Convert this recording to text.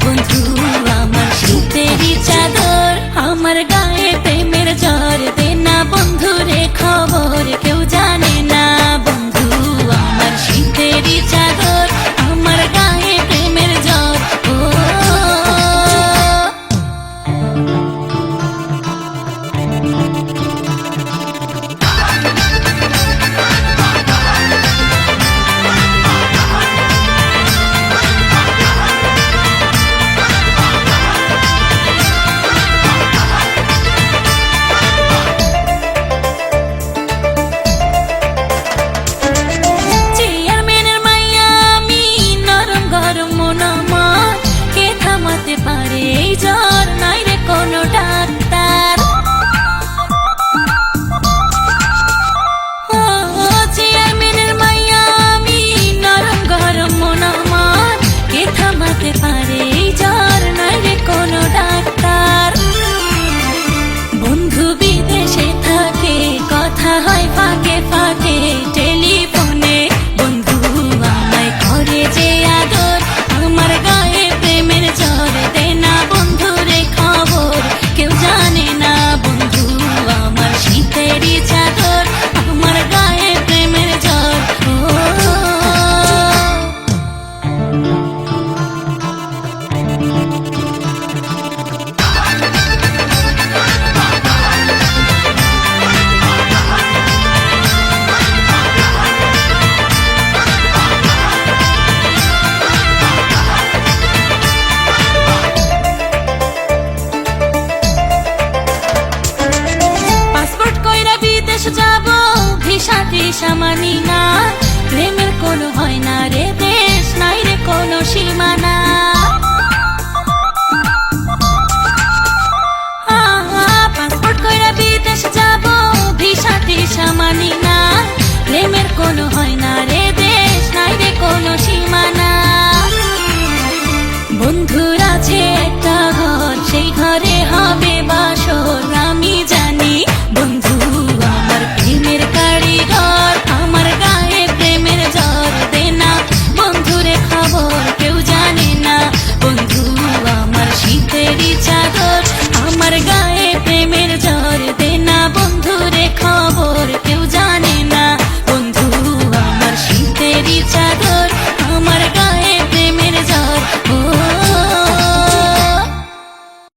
বন্ধু আমার শীতেরই চাদর, আমার গায়ে প্রেমের জ্বর, দে না বন্ধু রে খবর, কেউ জানে না বন্ধু আমার শীতেরই চাদর, আমার গায়ে প্রেমের জ্বর। ও পারে এই জ্বর, নাই রে কোনো ডাক্তার। ও চেয়ারম্যানের মাইয়া আমি, নরম গরম মন আমার, কে থামাতে পারে এই জ্বর, নাই রে কোনো ডাক্তার। বন্ধু বিদেশে থাকে, কথা হয় ফাঁকে ফাঁকে টেলিফোনে, বন্ধু আমায় করে যে আদর, আমার গায়ে প্রেমের জ্বর, দে না বন্ধু রে খবর, কেউ জানে না বন্ধু আমার শীতেরই চাদর, আমার গায়ে প্রেমের জ্বর। ও যাব ভিসা টিসা মানি না, প্রেমের কোনো হয় না রে দেশ, নাই রে কোনো সীমানা। পাসপোর্ট কইরা বিদেশ যাব, ভিসা টিসা মানি না, প্রেমের কোনো হয় না রে দেশ, নাই রে কোনো সীমানা। বন্ধুর আছে একটা ঘর, সেই ঘরে হবে বাসর, আমি জানি বন্ধু আমার প্রেমের কারিগর, আমার গায়ে প্রেমের জ্বর, দে না বন্ধুরে খবর, কেউ জানে না বন্ধু আমার শীতেরই চাদর,